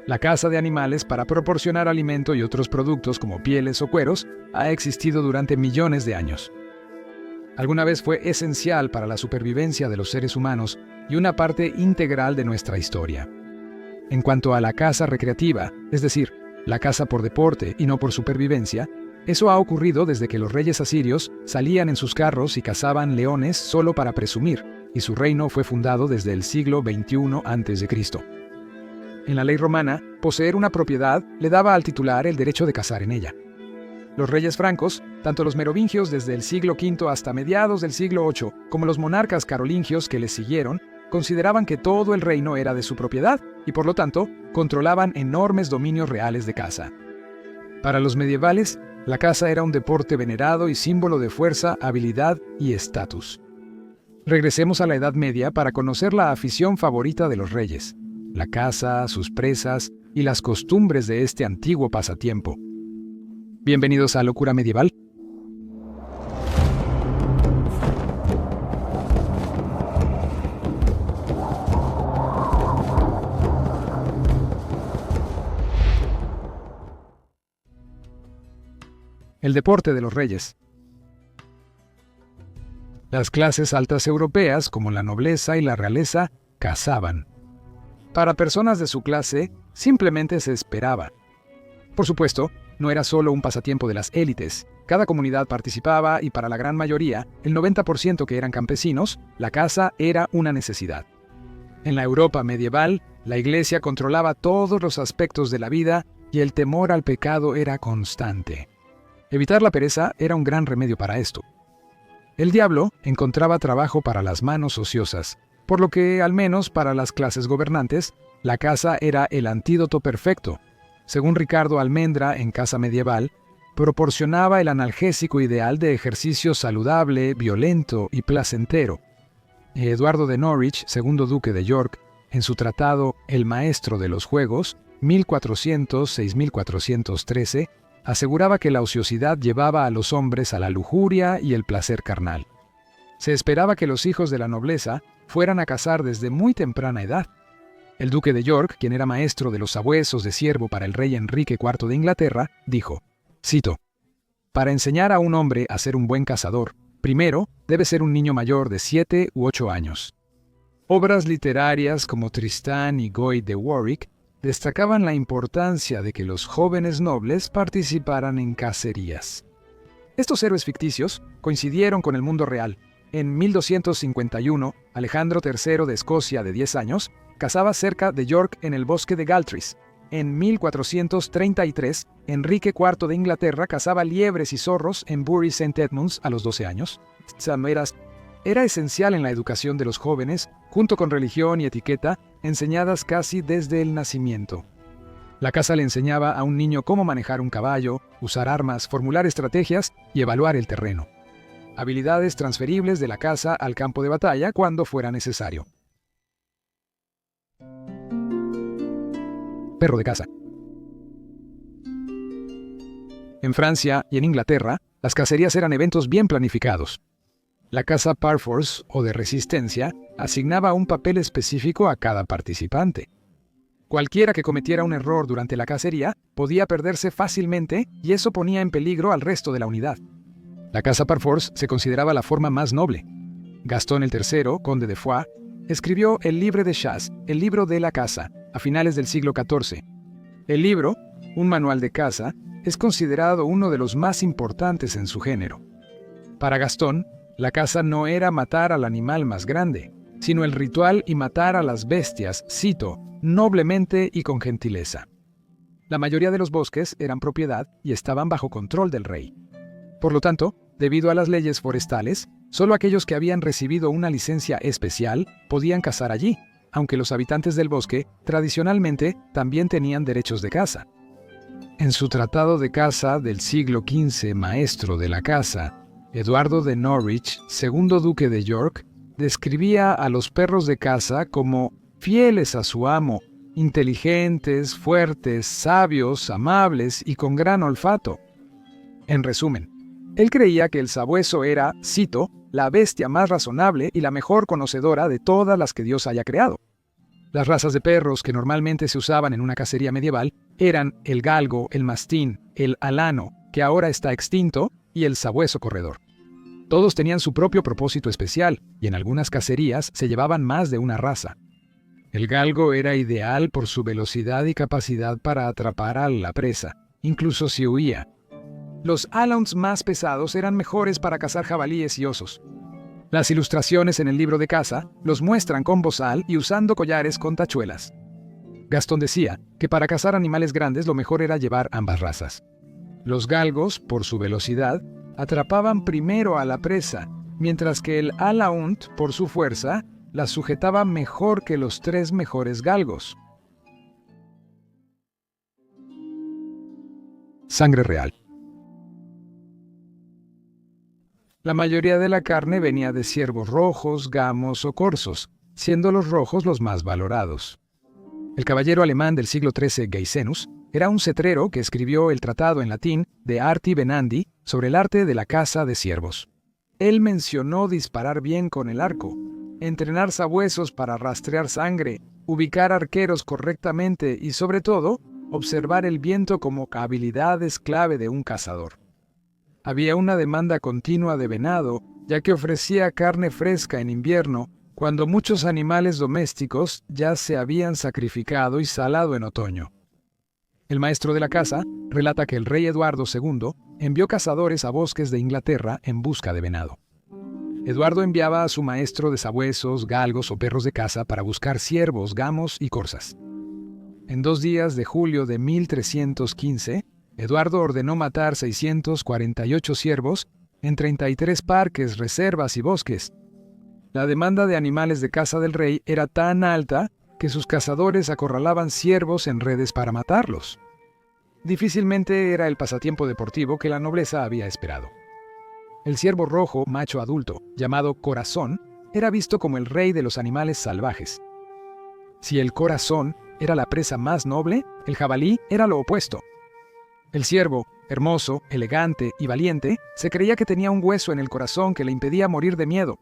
La caza de animales para proporcionar alimento y otros productos como pieles o cueros ha existido durante millones de años. Alguna vez fue esencial para la supervivencia de los seres humanos y una parte integral de nuestra historia. En cuanto a la caza recreativa, es decir, la caza por deporte y no por supervivencia, eso ha ocurrido desde que los reyes asirios salían en sus carros y cazaban leones solo para presumir, y su reino fue fundado desde el siglo XXI a.C. En la ley romana, poseer una propiedad le daba al titular el derecho de cazar en ella. Los reyes francos, tanto los merovingios desde el siglo V hasta mediados del siglo VIII, como los monarcas carolingios que les siguieron, consideraban que todo el reino era de su propiedad y por lo tanto controlaban enormes dominios reales de caza. Para los medievales, la caza era un deporte venerado y símbolo de fuerza, habilidad y estatus. Regresemos a la Edad Media para conocer la afición favorita de los reyes, la caza, sus presas y las costumbres de este antiguo pasatiempo. Bienvenidos a Locura Medieval. El deporte de los reyes. Las clases altas europeas, como la nobleza y la realeza, cazaban. Para personas de su clase, simplemente se esperaba. Por supuesto, no era solo un pasatiempo de las élites. Cada comunidad participaba y para la gran mayoría, el 90% que eran campesinos, la caza era una necesidad. En la Europa medieval, la Iglesia controlaba todos los aspectos de la vida y el temor al pecado era constante. Evitar la pereza era un gran remedio para esto. El diablo encontraba trabajo para las manos ociosas, por lo que, al menos para las clases gobernantes, la caza era el antídoto perfecto. Según Ricardo Almendra en Caza Medieval, proporcionaba el analgésico ideal de ejercicio saludable, violento y placentero. Eduardo de Norwich, segundo duque de York, en su tratado El Maestro de los Juegos, 1400-6413, aseguraba que la ociosidad llevaba a los hombres a la lujuria y el placer carnal. Se esperaba que los hijos de la nobleza fueran a cazar desde muy temprana edad. El duque de York, quien era maestro de los sabuesos de ciervo para el rey Enrique IV de Inglaterra, dijo, cito, «Para enseñar a un hombre a ser un buen cazador, primero debe ser un niño mayor de 7 u 8 años». Obras literarias como Tristán y Guy de Warwick destacaban la importancia de que los jóvenes nobles participaran en cacerías. Estos héroes ficticios coincidieron con el mundo real. En 1251, Alejandro III de Escocia, de 10 años, cazaba cerca de York en el bosque de Galtres. En 1433, Enrique IV de Inglaterra cazaba liebres y zorros en Bury St. Edmunds a los 12 años. Era esencial en la educación de los jóvenes, junto con religión y etiqueta, enseñadas casi desde el nacimiento. La caza le enseñaba a un niño cómo manejar un caballo, usar armas, formular estrategias y evaluar el terreno. Habilidades transferibles de la caza al campo de batalla cuando fuera necesario. Perro de caza. En Francia y en Inglaterra, las cacerías eran eventos bien planificados. La caza par force o de resistencia asignaba un papel específico a cada participante. Cualquiera que cometiera un error durante la cacería podía perderse fácilmente y eso ponía en peligro al resto de la unidad. La caza par force se consideraba la forma más noble. Gastón el III, conde de Foix, escribió el Livre de chasse, el libro de la caza, a finales del siglo XIV. El libro, un manual de caza, es considerado uno de los más importantes en su género. Para Gastón, la caza no era matar al animal más grande, sino el ritual y matar a las bestias, cito, noblemente y con gentileza. La mayoría de los bosques eran propiedad y estaban bajo control del rey. Por lo tanto, debido a las leyes forestales, solo aquellos que habían recibido una licencia especial podían cazar allí, aunque los habitantes del bosque tradicionalmente también tenían derechos de caza. En su tratado de caza del siglo XV, maestro de la caza, Eduardo de Norwich, segundo duque de York, describía a los perros de caza como fieles a su amo, inteligentes, fuertes, sabios, amables y con gran olfato. En resumen, él creía que el sabueso era, cito, la bestia más razonable y la mejor conocedora de todas las que Dios haya creado. Las razas de perros que normalmente se usaban en una cacería medieval eran el galgo, el mastín, el alano, que ahora está extinto, y el sabueso corredor. Todos tenían su propio propósito especial, y en algunas cacerías se llevaban más de una raza. El galgo era ideal por su velocidad y capacidad para atrapar a la presa, incluso si huía. Los Alans más pesados eran mejores para cazar jabalíes y osos. Las ilustraciones en el libro de caza los muestran con bozal y usando collares con tachuelas. Gastón decía que para cazar animales grandes lo mejor era llevar ambas razas. Los galgos, por su velocidad, atrapaban primero a la presa, mientras que el Alaúnt, por su fuerza, la sujetaba mejor que los 3 mejores galgos. Sangre real. La mayoría de la carne venía de ciervos rojos, gamos o corzos, siendo los rojos los más valorados. El caballero alemán del siglo XIII, Gesenius, era un cetrero que escribió el tratado en latín de Arti Venandi sobre el arte de la caza de ciervos. Él mencionó disparar bien con el arco, entrenar sabuesos para rastrear sangre, ubicar arqueros correctamente y, sobre todo, observar el viento como habilidades clave de un cazador. Había una demanda continua de venado, ya que ofrecía carne fresca en invierno, cuando muchos animales domésticos ya se habían sacrificado y salado en otoño. El maestro de la caza relata que el rey Eduardo II envió cazadores a bosques de Inglaterra en busca de venado. Eduardo enviaba a su maestro de sabuesos, galgos o perros de caza para buscar ciervos, gamos y corzas. En 2 días de julio de 1315, Eduardo ordenó matar 648 ciervos en 33 parques, reservas y bosques. La demanda de animales de caza del rey era tan alta que sus cazadores acorralaban ciervos en redes para matarlos. Difícilmente era el pasatiempo deportivo que la nobleza había esperado. El ciervo rojo, macho adulto, llamado corazón, era visto como el rey de los animales salvajes. Si el corazón era la presa más noble, el jabalí era lo opuesto. El ciervo, hermoso, elegante y valiente, se creía que tenía un hueso en el corazón que le impedía morir de miedo.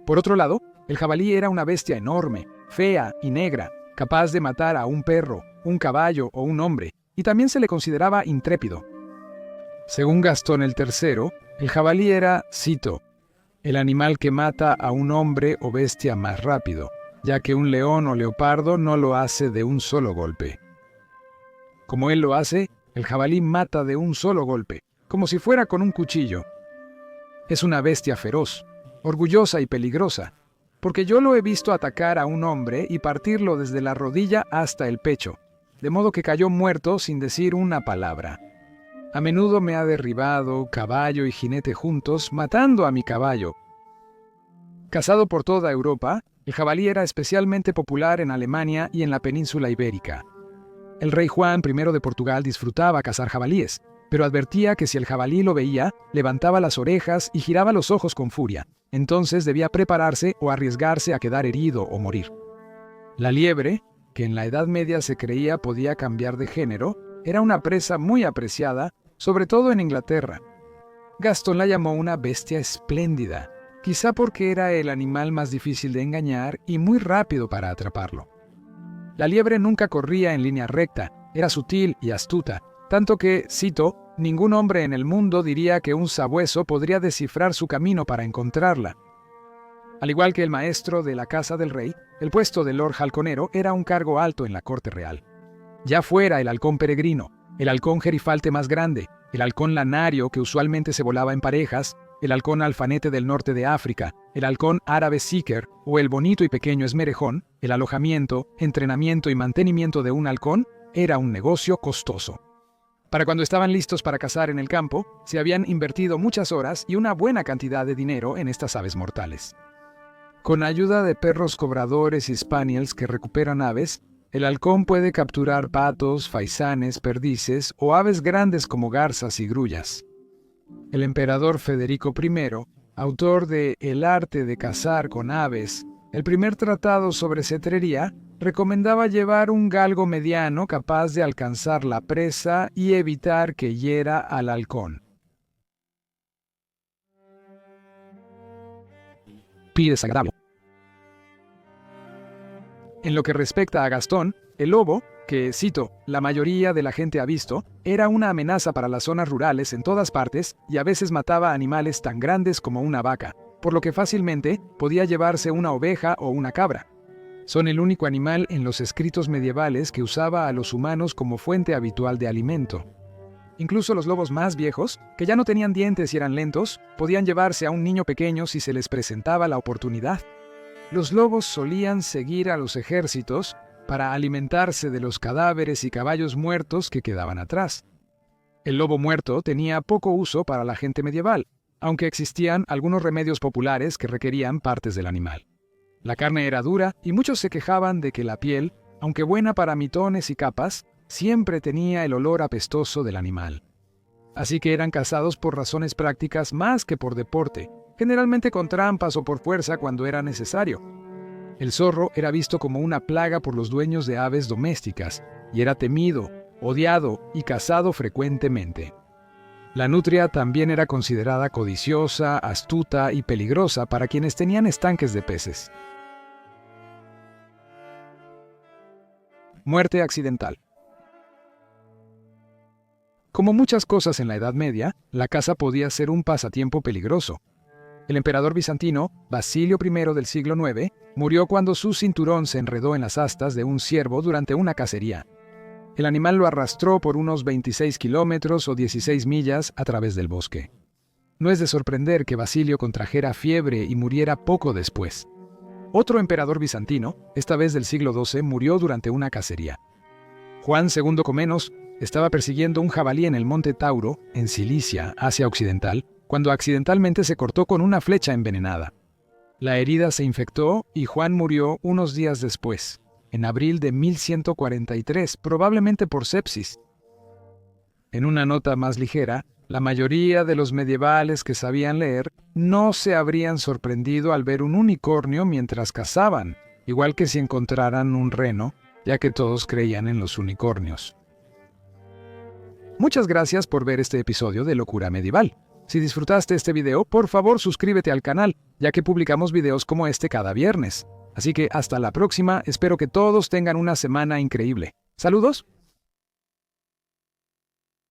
Por otro lado, el jabalí era una bestia enorme, fea y negra, capaz de matar a un perro, un caballo o un hombre, y también se le consideraba intrépido. Según Gastón el III, el jabalí era, cito, el animal que mata a un hombre o bestia más rápido, ya que un león o leopardo no lo hace de un solo golpe. Como él lo hace, el jabalí mata de un solo golpe, como si fuera con un cuchillo. Es una bestia feroz, orgullosa y peligrosa, porque yo lo he visto atacar a un hombre y partirlo desde la rodilla hasta el pecho, de modo que cayó muerto sin decir una palabra. A menudo me ha derribado, caballo y jinete juntos, matando a mi caballo. Cazado por toda Europa, el jabalí era especialmente popular en Alemania y en la península ibérica. El rey Juan I de Portugal disfrutaba cazar jabalíes, pero advertía que si el jabalí lo veía, levantaba las orejas y giraba los ojos con furia. Entonces debía prepararse o arriesgarse a quedar herido o morir. La liebre, que en la Edad Media se creía podía cambiar de género, era una presa muy apreciada, sobre todo en Inglaterra. Gastón la llamó una bestia espléndida, quizá porque era el animal más difícil de engañar y muy rápido para atraparlo. La liebre nunca corría en línea recta, era sutil y astuta, tanto que, cito, ningún hombre en el mundo diría que un sabueso podría descifrar su camino para encontrarla. Al igual que el maestro de la casa del rey, el puesto de Lord Halconero era un cargo alto en la corte real. Ya fuera el halcón peregrino, el halcón gerifalte más grande, el halcón lanario que usualmente se volaba en parejas, el halcón alfanete del norte de África, el halcón árabe Seeker o el bonito y pequeño esmerejón, el alojamiento, entrenamiento y mantenimiento de un halcón era un negocio costoso. Para cuando estaban listos para cazar en el campo, se habían invertido muchas horas y una buena cantidad de dinero en estas aves mortales. Con ayuda de perros cobradores y spaniels que recuperan aves, el halcón puede capturar patos, faisanes, perdices o aves grandes como garzas y grullas. El emperador Federico I, autor de El arte de cazar con aves, el primer tratado sobre cetrería, recomendaba llevar un galgo mediano capaz de alcanzar la presa y evitar que hiera al halcón. Pi desagrado. En lo que respecta a Gastón, el lobo, que, cito, la mayoría de la gente ha visto, era una amenaza para las zonas rurales en todas partes y a veces mataba animales tan grandes como una vaca, por lo que fácilmente podía llevarse una oveja o una cabra. Son el único animal en los escritos medievales que usaba a los humanos como fuente habitual de alimento. Incluso los lobos más viejos, que ya no tenían dientes y eran lentos, podían llevarse a un niño pequeño si se les presentaba la oportunidad. Los lobos solían seguir a los ejércitos para alimentarse de los cadáveres y caballos muertos que quedaban atrás. El lobo muerto tenía poco uso para la gente medieval, aunque existían algunos remedios populares que requerían partes del animal. La carne era dura y muchos se quejaban de que la piel, aunque buena para mitones y capas, siempre tenía el olor apestoso del animal. Así que eran cazados por razones prácticas más que por deporte, generalmente con trampas o por fuerza cuando era necesario. El zorro era visto como una plaga por los dueños de aves domésticas y era temido, odiado y cazado frecuentemente. La nutria también era considerada codiciosa, astuta y peligrosa para quienes tenían estanques de peces. Muerte accidental. Como muchas cosas en la Edad Media, la caza podía ser un pasatiempo peligroso. El emperador bizantino, Basilio I del siglo IX, murió cuando su cinturón se enredó en las astas de un ciervo durante una cacería. El animal lo arrastró por unos 26 kilómetros o 16 millas a través del bosque. No es de sorprender que Basilio contrajera fiebre y muriera poco después. Otro emperador bizantino, esta vez del siglo XII, murió durante una cacería. Juan II Comnenos estaba persiguiendo un jabalí en el monte Tauro, en Cilicia, Asia Occidental, cuando accidentalmente se cortó con una flecha envenenada. La herida se infectó y Juan murió unos días después, en abril de 1143, probablemente por sepsis. En una nota más ligera, la mayoría de los medievales que sabían leer no se habrían sorprendido al ver un unicornio mientras cazaban, igual que si encontraran un reno, ya que todos creían en los unicornios. Muchas gracias por ver este episodio de Locura Medieval. Si disfrutaste este video, por favor suscríbete al canal, ya que publicamos videos como este cada viernes. Así que hasta la próxima, espero que todos tengan una semana increíble. ¡Saludos!